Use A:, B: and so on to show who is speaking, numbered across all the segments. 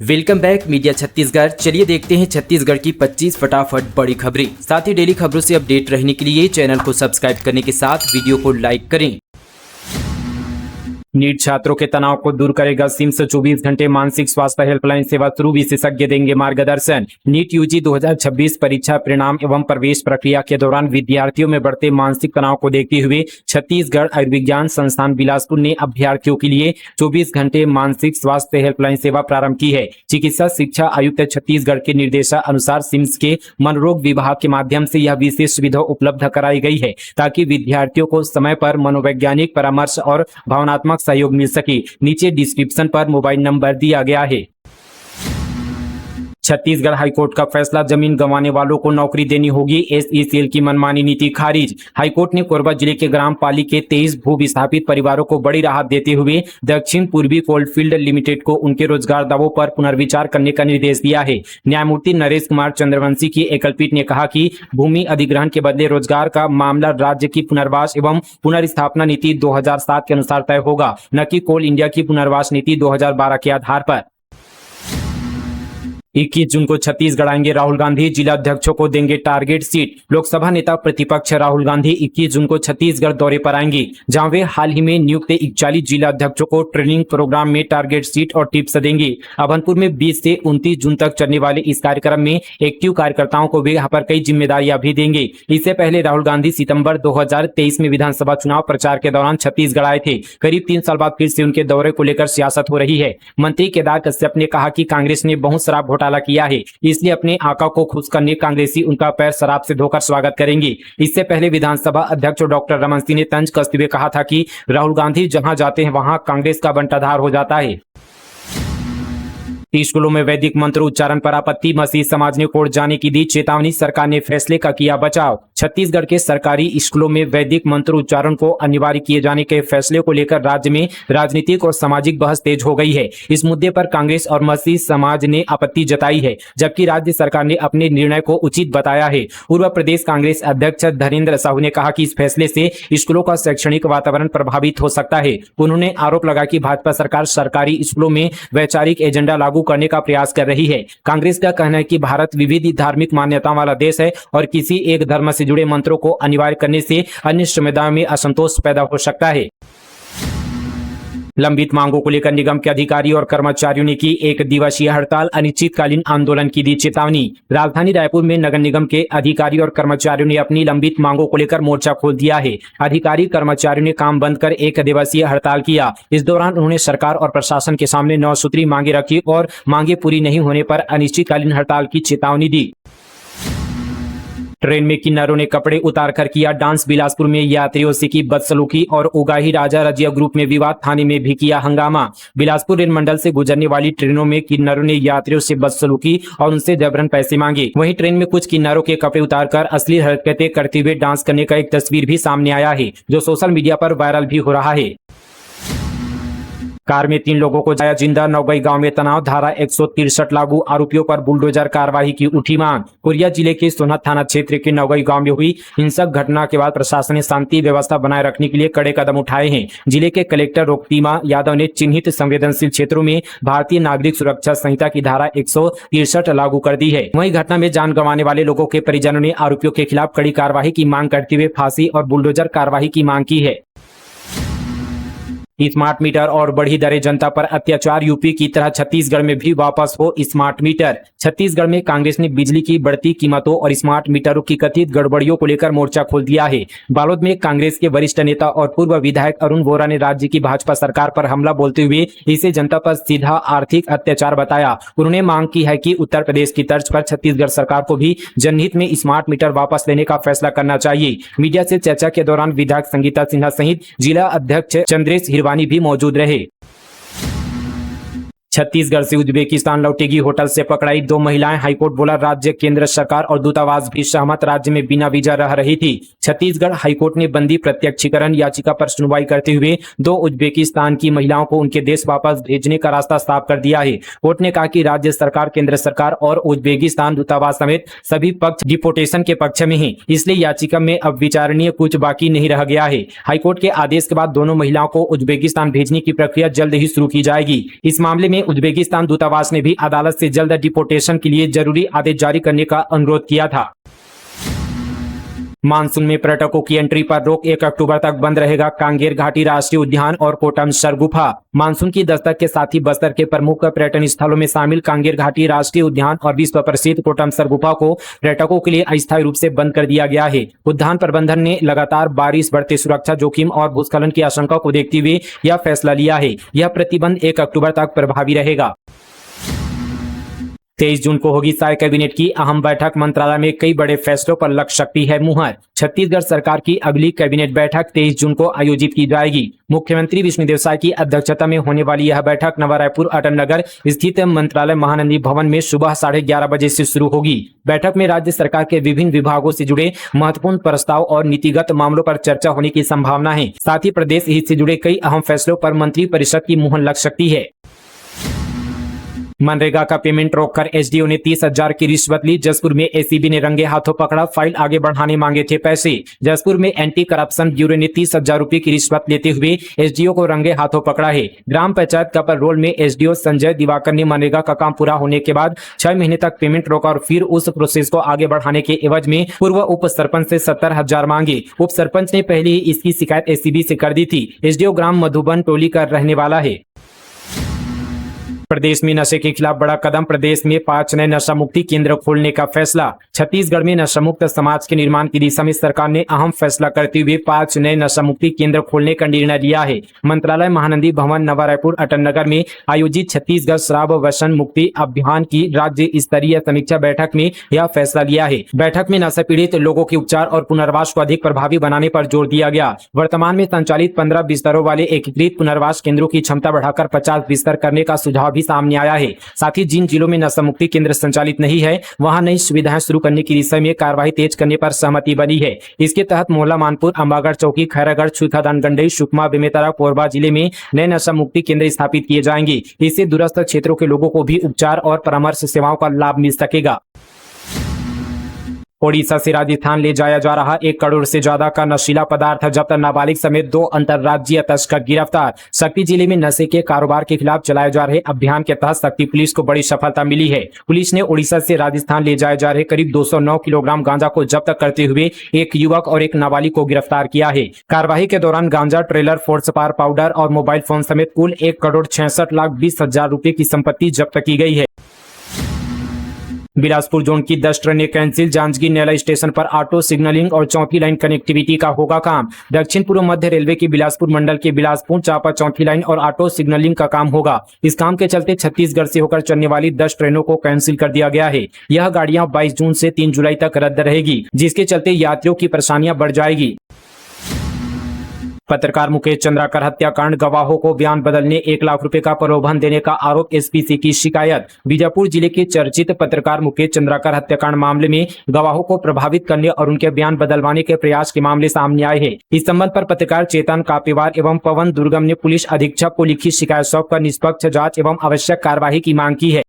A: Welcome back media Chhattisgarh. चलिए देखते हैं छत्तीसगढ़ की 25 फटाफट बड़ी खबरें। साथ ही डेली खबरों से अपडेट रहने के लिए चैनल को सब्सक्राइब करने के साथ वीडियो को लाइक करें। नीट छात्रों के तनाव को दूर करेगा सिम्स 24 घंटे मानसिक स्वास्थ्य हेल्पलाइन सेवा शुरू, विशेषज्ञ देंगे मार्गदर्शन। नीट यूजी 2026 परीक्षा परिणाम एवं प्रवेश प्रक्रिया के दौरान विद्यार्थियों में बढ़ते मानसिक तनाव को देखते हुए छत्तीसगढ़ आयुर्विज्ञान संस्थान बिलासपुर ने अभ्यर्थियों के लिए 24 घंटे मानसिक स्वास्थ्य हेल्पलाइन सेवा प्रारंभ की है। चिकित्सा शिक्षा आयुक्त छत्तीसगढ़ के निर्देशानुसार सिम्स के मनोरोग विभाग के माध्यम से यह विशेष सुविधा उपलब्ध कराई गई है ताकि विद्यार्थियों को समय पर मनोवैज्ञानिक परामर्श और भावनात्मक सहयोग मिल सके। नीचे डिस्क्रिप्शन पर मोबाइल नंबर दिया गया है। छत्तीसगढ़ हाईकोर्ट का फैसला, जमीन गंवाने वालों को नौकरी देनी होगी, एसईसीएल की मनमानी नीति खारिज। हाईकोर्ट ने कोरबा जिले के ग्राम पाली के 23 भू विस्थापित परिवारों को बड़ी राहत देते हुए दक्षिण पूर्वी कोलफील्ड लिमिटेड को उनके रोजगार दावों पर पुनर्विचार करने का निर्देश दिया है। न्यायमूर्ति नरेश कुमार चंद्रवंशी की एकलपीठ ने कहा कि भूमि अधिग्रहण के बदले रोजगार का मामला राज्य की पुनर्वास एवं पुनर्स्थापना नीति 2007 के अनुसार तय होगा, न कि कोल इंडिया की पुनर्वास नीति 2012 के आधार पर। 21 जून को छत्तीसगढ़ आएंगे राहुल गांधी, जिला अध्यक्षों को देंगे टारगेट सीट। लोकसभा नेता प्रतिपक्ष राहुल गांधी 21 जून को छत्तीसगढ़ दौरे पर आएंगे, जहां वे हाल ही में नियुक्त 41 जिला अध्यक्षों को ट्रेनिंग प्रोग्राम में टारगेट सीट और टिप्स देंगे। अभनपुर में 20 से 29 जून तक चलने वाले इस कार्यक्रम में एक्टिव कार्यकर्ताओं को वे यहाँ पर कई जिम्मेदारियां भी देंगे। इससे पहले राहुल गांधी सितंबर 2023 में विधानसभा चुनाव प्रचार के दौरान छत्तीसगढ़ आए थे। करीब 3 साल बाद फिर से उनके दौरे को लेकर सियासत हो रही है। मंत्री केदार कश्यप ने कहा कि कांग्रेस ने बहुत शराब घोटाला किया है, इसलिए अपने आका को खुश करने कांग्रेसी उनका पैर शराब से धोकर स्वागत करेंगे। इससे पहले विधानसभा अध्यक्ष डॉक्टर रमन सिंह ने तंज कसते हुए कहा था कि राहुल गांधी जहां जाते हैं वहां कांग्रेस का बंटाधार हो जाता है। स्कूलों में वैदिक मंत्र उच्चारण पर आपत्ति, मसीह समाज ने कोर्ट जाने की दी चेतावनी, सरकार ने फैसले का किया बचाव। छत्तीसगढ़ के सरकारी स्कूलों में वैदिक मंत्र उच्चारण को अनिवार्य किए जाने के फैसले को लेकर राज्य में राजनीतिक और सामाजिक बहस तेज हो गई है। इस मुद्दे पर कांग्रेस और मसीह समाज ने आपत्ति जताई है, जबकि राज्य सरकार ने अपने निर्णय को उचित बताया है। पूर्व प्रदेश कांग्रेस अध्यक्ष धीरेन्द्र साहू ने कहा कि इस फैसले से स्कूलों का शैक्षणिक वातावरण प्रभावित हो सकता है। उन्होंने आरोप लगाया कि भाजपा सरकार सरकारी स्कूलों में वैचारिक एजेंडा लागू करने का प्रयास कर रही है। कांग्रेस का कहना है कि भारत विविध धार्मिक मान्यताओं वाला देश है और किसी एक धर्म से जुड़े मंत्रों को अनिवार्य करने से अन्य समुदायों में असंतोष पैदा हो सकता है। लंबित मांगों को लेकर निगम के अधिकारी और कर्मचारियों ने की 1 दिवसीय हड़ताल, अनिश्चितकालीन आंदोलन की दी चेतावनी। राजधानी रायपुर में नगर निगम के अधिकारी और कर्मचारियों ने अपनी लंबित मांगों को लेकर मोर्चा खोल दिया है। अधिकारी कर्मचारियों ने काम बंद कर 1 दिवसीय हड़ताल किया। इस दौरान उन्होंने सरकार और प्रशासन के सामने 9 सूत्री मांगे रखी और मांगे पूरी नहीं होने पर अनिश्चितकालीन हड़ताल की चेतावनी दी। ट्रेन में किन्नरों ने कपड़े उतारकर किया डांस, बिलासपुर में यात्रियों से की बदसलूकी और उगाही राजा रजिया ग्रुप में विवाद, थाने में भी किया हंगामा। बिलासपुर रेल मंडल से गुजरने वाली ट्रेनों में किन्नरों ने यात्रियों से बदसलूकी और उनसे जबरन पैसे मांगे। वहीं ट्रेन में कुछ किन्नरों के कपड़े उतारकर असली हरकतें करते हुए डांस करने का एक तस्वीर भी सामने आया है, जो सोशल मीडिया पर वायरल भी हो रहा है। कार में 3 लोगों को जलाया जिंदा, नौगई गांव में तनाव, धारा 163 लागू, आरोपियों पर बुलडोजर कार्रवाई की उठी मांग। कोरिया जिले के सोनहत थाना क्षेत्र के नौगई गांव में हुई हिंसक घटना के बाद प्रशासन ने शांति व्यवस्था बनाए रखने के लिए कड़े कदम उठाए हैं। जिले के कलेक्टर रोक्तिमा यादव ने चिन्हित संवेदनशील क्षेत्रों में भारतीय नागरिक सुरक्षा संहिता की धारा 163 लागू कर दी है। वहीं घटना में जान गंवाने वाले लोगों के परिजनों ने आरोपियों के खिलाफ कड़ी कार्रवाई की मांग करते हुए फांसी और बुलडोजर कार्रवाई की मांग की है। स्मार्ट मीटर और बढ़ी दरें, जनता पर अत्याचार, यूपी की तरह छत्तीसगढ़ में भी वापस हो स्मार्ट मीटर। छत्तीसगढ़ में कांग्रेस ने बिजली की बढ़ती कीमतों और स्मार्ट मीटरों की कथित गड़बड़ियों को लेकर मोर्चा खोल दिया है। बालोद में कांग्रेस के वरिष्ठ नेता और पूर्व विधायक अरुण वोरा ने राज्य की भाजपा सरकार पर हमला बोलते हुए इसे जनता पर सीधा आर्थिक अत्याचार बताया। उन्होंने मांग की है कि उत्तर प्रदेश की तर्ज पर छत्तीसगढ़ सरकार को भी जनहित में स्मार्ट मीटर वापस लेने का फैसला करना चाहिए। मीडिया से चर्चा के दौरान विधायक संगीता सिन्हा सहित जिला अध्यक्ष चंद्रेश हिरवानी भी मौजूद रहे। छत्तीसगढ़ से उज्बेकिस्तान लौटेगी होटल से पकड़ाई 2 महिलाएं, हाईकोर्ट बोला राज्य केंद्र सरकार और दूतावास भी सहमत, राज्य में बिना वीजा रह रही थी। छत्तीसगढ़ हाईकोर्ट ने बंदी प्रत्यक्षीकरण याचिका पर सुनवाई करते हुए 2 उज्बेकिस्तान की महिलाओं को उनके देश वापस भेजने का रास्ता साफ कर दिया है। कोर्ट ने कहा कि राज्य सरकार, केंद्र सरकार और उज्बेकिस्तान दूतावास समेत सभी पक्ष डिपोर्टेशन के पक्ष में हैं, इसलिए याचिका में अब विचारणीय कुछ बाकी नहीं रह गया है। हाईकोर्ट के आदेश के बाद दोनों महिलाओं को उज्बेकिस्तान भेजने की प्रक्रिया जल्द ही शुरू की जाएगी। इस मामले में उज्बेकिस्तान दूतावास ने भी अदालत से जल्द डिपोर्टेशन के लिए जरूरी आदेश जारी करने का अनुरोध किया था। मानसून में पर्यटकों की एंट्री पर रोक, 1 अक्टूबर तक बंद रहेगा कांगेर घाटी राष्ट्रीय उद्यान और कोटम सरगुफा। मानसून की दस्तक के साथ ही बस्तर के प्रमुख पर्यटन स्थलों में शामिल कांगेर घाटी राष्ट्रीय उद्यान और विश्व प्रसिद्ध कोटम सरगुफा को पर्यटकों के लिए अस्थायी रूप से बंद कर दिया गया है। उद्यान प्रबंधन ने लगातार बारिश, बढ़ते सुरक्षा जोखिम और भूस्खलन की आशंका को देखते हुए यह फैसला लिया है। यह प्रतिबंध 1 अक्टूबर तक प्रभावी रहेगा। 23 जून को होगी साय कैबिनेट की अहम बैठक। मंत्रालय में कई बड़े फैसलों पर लग सकती है मुहर। छत्तीसगढ़ सरकार की अगली कैबिनेट बैठक 23 जून को आयोजित की जाएगी। मुख्यमंत्री विष्णुदेव साय की अध्यक्षता में होने वाली यह बैठक नवा रायपुर अटल नगर स्थित मंत्रालय महानंदी भवन में सुबह 11:30 बजे से शुरू होगी। बैठक में राज्य सरकार के विभिन्न विभागों से जुड़े महत्वपूर्ण प्रस्ताव और नीतिगत मामलों पर चर्चा होने की संभावना है। साथ ही प्रदेश हित से जुड़े कई अहम फैसलों पर मंत्रिपरिषद की मुहर लग सकती है। मनरेगा का पेमेंट रोककर एसडीओ ने 30,000 की रिश्वत ली। जसपुर में एसीबी ने रंगे हाथों पकड़ा, फाइल आगे बढ़ाने मांगे थे पैसे। जसपुर में एंटी करप्शन ब्यूरो ने 30,000 रुपए की रिश्वत लेते हुए एसडीओ को रंगे हाथों पकड़ा है। ग्राम पंचायत कपर रोल में एसडीओ संजय दिवाकर ने मनरेगा का काम पूरा होने के बाद 6 महीने तक पेमेंट रोका और फिर उस प्रोसेस को आगे बढ़ाने के एवज में पूर्व उप सरपंच से 70,000 मांगे। उप सरपंच ने पहले ही इसकी शिकायत एसीबी से कर दी थी। एसडीओ ग्राम मधुबन टोली का रहने वाला है। प्रदेश में नशे के खिलाफ बड़ा कदम। प्रदेश में 5 नए नशा मुक्ति केंद्र खोलने का फैसला। छत्तीसगढ़ में नशा मुक्त समाज के निर्माण की दिशा में सरकार ने अहम फैसला करते हुए 5 नए नशा मुक्ति केंद्र खोलने का निर्णय लिया है। मंत्रालय महानंदी भवन नवा रायपुर अटल नगर में आयोजित छत्तीसगढ़ शराब व्यसन मुक्ति अभियान की राज्य स्तरीय समीक्षा बैठक में यह फैसला लिया है। बैठक में नशा पीड़ित लोगों के उपचार और पुनर्वास को अधिक प्रभावी बनाने पर जोर दिया गया। वर्तमान में संचालित 15 बिस्तरों वाले एकीकृत पुनर्वास केंद्रों की क्षमता बढ़ाकर 50 बिस्तर करने का सुझाव भी सामने आया है। साथ ही जिन जिलों में नशा मुक्ति केंद्र संचालित नहीं है वहां नई सुविधाएं शुरू करने की दिशा में कार्रवाई तेज करने पर सहमति बनी है। इसके तहत मोहल्ला मानपुर, अंबागढ़ चौकी, खैरागढ़, छुईखादान, गंडई, सुकमा, बेमेतरा, कोरबा जिले में नए नशा मुक्ति केंद्र स्थापित किए जाएंगे। इससे दूरस्थ क्षेत्रों के लोगों को भी उपचार और परामर्श सेवाओं का लाभ मिल सकेगा। ओडिशा से राजस्थान ले जाया जा रहा 1 करोड़ से ज्यादा का नशीला पदार्थ जब्त। नाबालिग समेत 2 अंतर्राज्यीय तस्कर गिरफ्तार। शक्ति जिले में नशे के कारोबार के खिलाफ चलाए जा रहे अभियान के तहत शक्ति पुलिस को बड़ी सफलता मिली है। पुलिस ने ओडिशा से राजस्थान ले जाए जा रहे करीब 209 किलोग्राम गांजा को जब्त करते हुए एक युवक और एक नाबालिग को गिरफ्तार किया है। कार्रवाई के दौरान गांजा, ट्रेलर, फोर्स पार पाउडर और मोबाइल फोन समेत कुल 1,66,20,000 रुपए की संपत्ति जब्त की गई है। बिलासपुर जोन की 10 ट्रेनें कैंसिल। जांजगीर नेला स्टेशन पर ऑटो सिग्नलिंग और चौथी लाइन कनेक्टिविटी का होगा काम। दक्षिण पूर्व मध्य रेलवे की बिलासपुर मंडल के बिलासपुर चांपा चौथी लाइन और ऑटो सिग्नलिंग का काम होगा। इस काम के चलते छत्तीसगढ़ से होकर चलने वाली 10 ट्रेनों को कैंसिल कर दिया गया है। यह गाड़ियां 22 जून से 3 जुलाई तक रद्द रहेगी, जिसके चलते यात्रियों की परेशानियां बढ़ जाएगी। पत्रकार मुकेश चंद्राकर हत्याकांड, गवाहों को बयान बदलने 1 लाख रुपए का प्रलोभन देने का आरोप, एसपीसी की शिकायत। बीजापुर जिले के चर्चित पत्रकार मुकेश चंद्राकर हत्याकांड मामले में गवाहों को प्रभावित करने और उनके बयान बदलवाने के प्रयास के मामले सामने आए हैं। इस संबंध पर पत्रकार चेतन कापेवार एवं पवन दुर्गम ने पुलिस अधीक्षक को लिखी शिकायत सौंपकर निष्पक्ष जांच एवं आवश्यक कार्यवाही की मांग की है।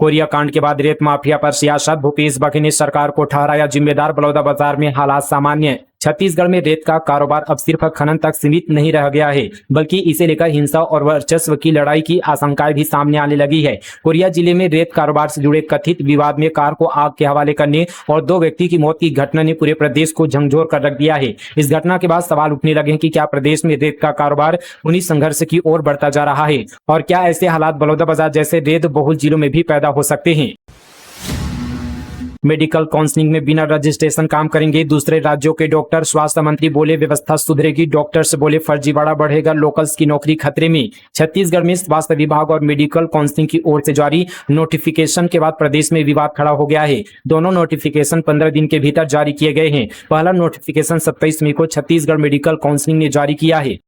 A: कोरिया कांड के बाद रेत माफिया पर सियासत, भूपेश बघेल ने सरकार को ठहराया जिम्मेदार। बलौदाबाजार में हालात सामान्य। छत्तीसगढ़ में रेत का कारोबार अब सिर्फ खनन तक सीमित नहीं रह गया है, बल्कि इसे लेकर हिंसा और वर्चस्व की लड़ाई की आशंकाएं भी सामने आने लगी है। कोरिया जिले में रेत कारोबार से जुड़े कथित विवाद में कार को आग के हवाले करने और 2 व्यक्ति की मौत की घटना ने पूरे प्रदेश को झकझोर कर रख दिया है। इस घटना के बाद सवाल उठने लगे हैं कि क्या प्रदेश में रेत का कारोबार उन्हीं संघर्ष की ओर बढ़ता जा रहा है और क्या ऐसे हालात बलौदाबाजार जैसे रेत बहुल जिलों में भी पैदा हो सकते हैं। मेडिकल काउंसलिंग में बिना रजिस्ट्रेशन काम करेंगे दूसरे राज्यों के डॉक्टर। स्वास्थ्य मंत्री बोले व्यवस्था सुधरेगी। डॉक्टर्स बोले फर्जीवाड़ा बढ़ेगा, लोकल्स की नौकरी खतरे में। छत्तीसगढ़ में स्वास्थ्य विभाग और मेडिकल काउंसलिंग की ओर से जारी नोटिफिकेशन के बाद प्रदेश में विवाद खड़ा हो गया है। दोनों नोटिफिकेशन 15 दिन के भीतर जारी किए गए हैं। पहला नोटिफिकेशन 27 मई को छत्तीसगढ़ मेडिकल काउंसलिंग ने जारी किया है।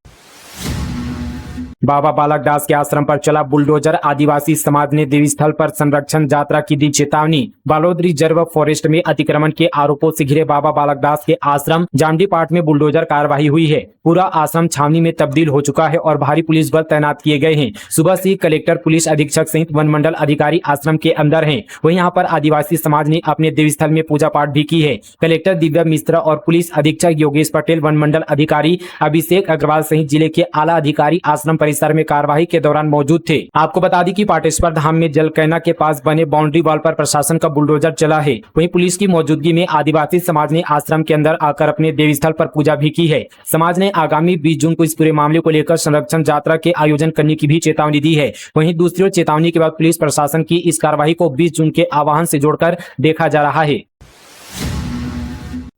A: बाबा बालक दास के आश्रम पर चला बुलडोजर। आदिवासी समाज ने देवी स्थल पर संरक्षण यात्रा की दी चेतावनी। बालोद रिजर्व फॉरेस्ट में अतिक्रमण के आरोपों से घिरे बाबा बालक दास के आश्रम जामडी पाठ में बुलडोजर कार्रवाई हुई है। पूरा आश्रम छावनी में तब्दील हो चुका है और भारी पुलिस बल तैनात किए गए हैं। सुबह से कलेक्टर, पुलिस अधीक्षक सहित वन मंडल अधिकारी आश्रम के अंदर हैं। वहीं यहाँ पर आदिवासी समाज ने अपने देवी स्थल में पूजा पाठ भी की है। कलेक्टर दिव्या मिश्रा और पुलिस अधीक्षक योगेश पटेल, वन मंडल अधिकारी अभिषेक अग्रवाल सहित जिले के आला अधिकारी आश्रम परिसर में कार्यवाही के दौरान मौजूद थे। आपको बता दी कि पाटेश्वर धाम में जलकैना के पास बने बाउंड्री वॉल पर प्रशासन का बुलडोजर चला है। वहीं पुलिस की मौजूदगी में आदिवासी समाज ने आश्रम के अंदर आकर अपने देवी स्थल पर पूजा भी की है। समाज ने आगामी 20 जून को इस पूरे मामले को लेकर संरक्षण यात्रा के आयोजन करने की भी चेतावनी दी है। वहीं दूसरी ओर चेतावनी के बाद पुलिस प्रशासन की इस कार्रवाई को 20 जून के आह्वान से जोड़कर देखा जा रहा है।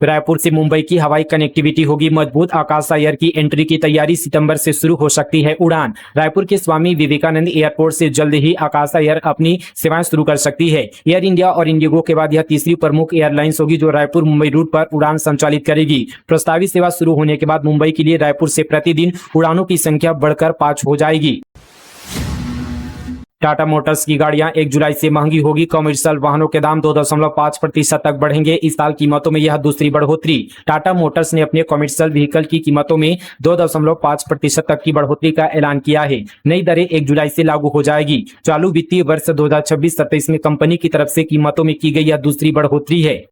A: रायपुर से मुंबई की हवाई कनेक्टिविटी होगी मजबूत। आकाश एयर की एंट्री की तैयारी सितंबर से शुरू हो सकती है उड़ान। रायपुर के स्वामी विवेकानंद एयरपोर्ट से जल्द ही आकाश एयर अपनी सेवाएं शुरू कर सकती है। एयर इंडिया और इंडिगो के बाद यह तीसरी प्रमुख एयरलाइंस होगी जो रायपुर मुंबई रूट पर उड़ान संचालित करेगी। प्रस्तावित सेवा शुरू होने के बाद मुंबई के लिए रायपुर से प्रतिदिन उड़ानों की संख्या बढ़कर 5 हो जाएगी। टाटा मोटर्स की गाड़ियां 1 जुलाई से महंगी होगी। कमर्शियल वाहनों के दाम 2.5% तक बढ़ेंगे। इस साल कीमतों में यह दूसरी बढ़ोतरी। टाटा मोटर्स ने अपने कमर्शियल व्हीकल की कीमतों में 2.5% तक की बढ़ोतरी का ऐलान किया है। नई दरें 1 जुलाई से लागू हो जाएगी। चालू वित्तीय वर्ष 2026-27 में कंपनी की तरफ से कीमतों में की गई यह दूसरी बढ़ोतरी है।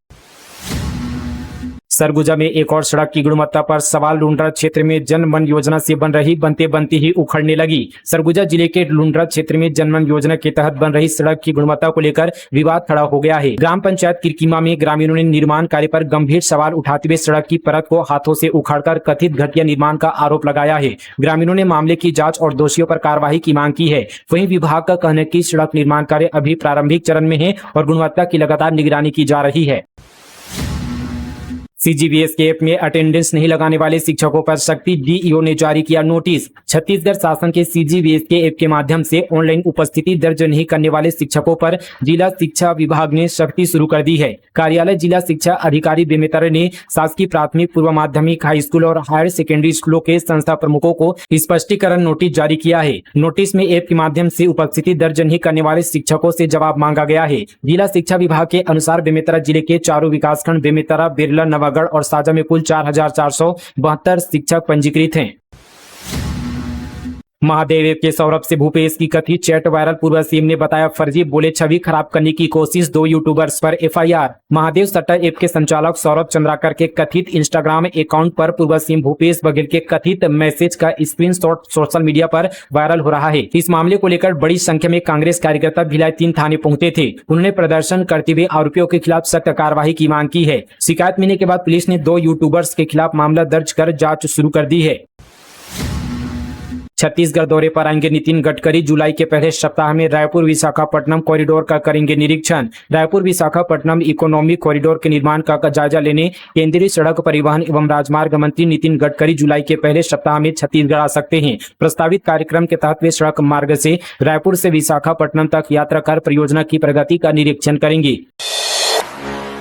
A: सरगुजा में एक और सड़क की गुणवत्ता पर सवाल। लुंड्रा क्षेत्र में जन मन योजना से बनते बनते ही उखड़ने लगी। सरगुजा जिले के लुंड्रा क्षेत्र में जन मन योजना के तहत बन रही सड़क की गुणवत्ता को लेकर विवाद खड़ा हो गया है। ग्राम पंचायत किरकिमा में ग्रामीणों ने निर्माण कार्य पर गंभीर सवाल उठाते हुए सड़क की परत को हाथों से उखाड़कर कथित घटिया निर्माण का आरोप लगाया है। ग्रामीणों ने मामले की जाँच और दोषियों पर कार्रवाई की मांग की है। वहीं विभाग का कहना है कि सड़क निर्माण कार्य अभी प्रारंभिक चरण में है और गुणवत्ता की लगातार निगरानी की जा रही है। सीजीवीएस के ऐप में अटेंडेंस नहीं लगाने वाले शिक्षकों पर सख्ती। डीईओ ने जारी किया नोटिस। छत्तीसगढ़ शासन के सीजीवीएस के ऐप के माध्यम से ऑनलाइन उपस्थिति दर्ज नहीं करने वाले शिक्षकों पर जिला शिक्षा विभाग ने सख्ती शुरू कर दी है। कार्यालय जिला शिक्षा अधिकारी बेमेतरा ने शासकीय प्राथमिक, पूर्व माध्यमिक, हाई स्कूल और हायर सेकेंडरी स्कूलों के संस्था प्रमुखों को स्पष्टीकरण नोटिस जारी किया है। नोटिस में ऐप के माध्यम से उपस्थिति दर्ज नहीं करने वाले शिक्षकों से जवाब मांगा गया है। जिला शिक्षा विभाग के अनुसार बेमेतरा जिले के चारों विकासखंड बेमेतरा, बिरला, नवागढ़ और साजा में कुल 4,472 शिक्षक पंजीकृत हैं। महादेव के सौरभ से भूपेश की कथित चैट वायरल। पूर्व सीएम ने बताया फर्जी, बोले छवि खराब करने की कोशिश। 2 यूट्यूबर्स पर एफआईआर। महादेव सट्टा ऐप के संचालक सौरभ चंद्राकर के कथित इंस्टाग्राम अकाउंट पर पूर्व सीएम भूपेश बघेल के कथित मैसेज का स्क्रीनशॉट सोशल मीडिया पर वायरल हो रहा है। इस मामले को लेकर बड़ी संख्या में कांग्रेस कार्यकर्ता भिलाई 3 थाने पहुंचे थे। उन्होंने प्रदर्शन करते हुए आरोपियों के खिलाफ सख्त कार्रवाई की मांग की है। शिकायत मिलने के बाद पुलिस ने 2 यूट्यूबर्स के खिलाफ मामला दर्ज कर जांच शुरू कर दी है। छत्तीसगढ़ दौरे पर आएंगे नितिन गडकरी। जुलाई के पहले सप्ताह में रायपुर विशाखापट्टनम कॉरिडोर का करेंगे निरीक्षण। रायपुर विशाखापट्टनम इकोनॉमिक कॉरिडोर के निर्माण का जायजा लेने केंद्रीय सड़क परिवहन एवं राजमार्ग मंत्री नितिन गडकरी जुलाई के पहले सप्ताह में छत्तीसगढ़ आ सकते हैं। प्रस्तावित कार्यक्रम के तहत वे सड़क मार्ग से रायपुर से विशाखापट्टनम तक यात्रा कर परियोजना की प्रगति का निरीक्षण करेंगे।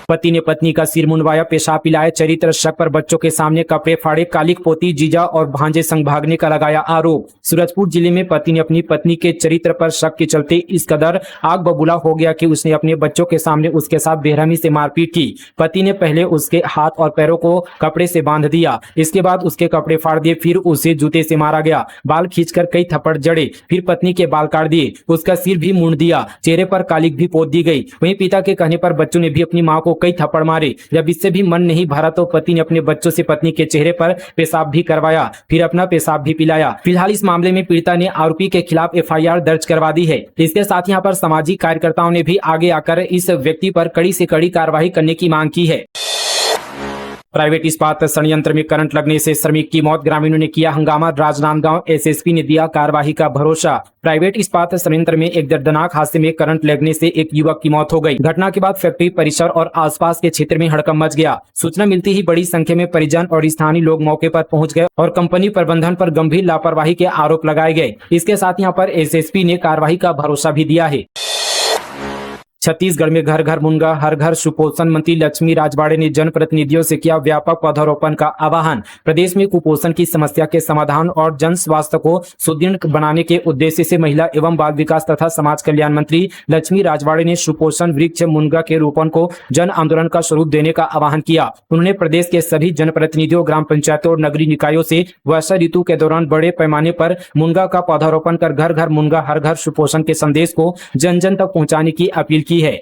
A: पति ने पत्नी का सिर मुंडवाया, पेशाब पिलाया, चरित्र शक पर बच्चों के सामने कपड़े फाड़े। कालिक पोती, जीजा और भांजे संग भागने का लगाया आरोप। सूरजपुर जिले में पति ने अपनी पत्नी के चरित्र पर शक के चलते इस कदर आग बबूला हो गया कि उसने अपने बच्चों के सामने उसके साथ बेरहमी से मारपीट की। पति ने पहले उसके हाथ और पैरों को कपड़े से बांध दिया, इसके बाद उसके कपड़े फाड़ दिए, फिर उसे जूते से मारा गया। बाल खींचकर कई थप्पड़ जड़े, फिर पत्नी के बाल काट दिए, उसका सिर भी मुंड दिया, चेहरे पर कालिक भी पोत दी गई। वहीं पिता के कहने पर बच्चों ने भी अपनी मां को कई थप्पड़ मारे। जब इससे भी मन नहीं भरा तो पति ने अपने बच्चों से पत्नी के चेहरे पर पेशाब भी करवाया, फिर अपना पेशाब भी पिलाया। फिलहाल इस मामले में पीड़िता ने आरोपी के खिलाफ एफआईआर दर्ज करवा दी है। इसके साथ यहाँ पर सामाजिक कार्यकर्ताओं ने भी आगे आकर इस व्यक्ति पर कड़ी से कड़ी कार्रवाई करने की मांग की है। प्राइवेट इस्पात संयंत्र में करंट लगने से श्रमिक की मौत, ग्रामीणों ने किया हंगामा। राजनांदगांव एसएसपी ने दिया कार्यवाही का भरोसा। प्राइवेट इस्पात संयंत्र में एक दर्दनाक हादसे में करंट लगने से एक युवक की मौत हो गई। घटना के बाद फैक्ट्री परिसर और आसपास के क्षेत्र में हड़कंप मच गया। सूचना मिलती ही बड़ी संख्या में परिजन और स्थानीय लोग मौके पर पहुंच गए और कंपनी प्रबंधन पर गंभीर लापरवाही के आरोप लगाए गए। इसके साथ यहाँ पर एसएसपी ने कार्रवाई का भरोसा भी दिया है। छत्तीसगढ़ में घर घर मुनगा हर घर सुपोषण। मंत्री लक्ष्मी राजवाड़े ने जनप्रतिनिधियों से किया व्यापक पौधारोपण का आह्वान। प्रदेश में कुपोषण की समस्या के समाधान और जन स्वास्थ्य को सुदृढ़ बनाने के उद्देश्य से महिला एवं बाल विकास तथा समाज कल्याण मंत्री लक्ष्मी राजवाड़े ने सुपोषण वृक्ष मुनगा के रोपण को जन आंदोलन का स्वरूप देने का आह्वान किया। उन्होंने प्रदेश के सभी जनप्रतिनिधियों, ग्राम पंचायतों और नगरीय निकायों से वर्षा ऋतु के दौरान बड़े पैमाने पर मुनगा का पौधारोपण कर घर घर मुनगा हर घर सुपोषण के संदेश को जन जन तक पहुँचाने की अपील की है।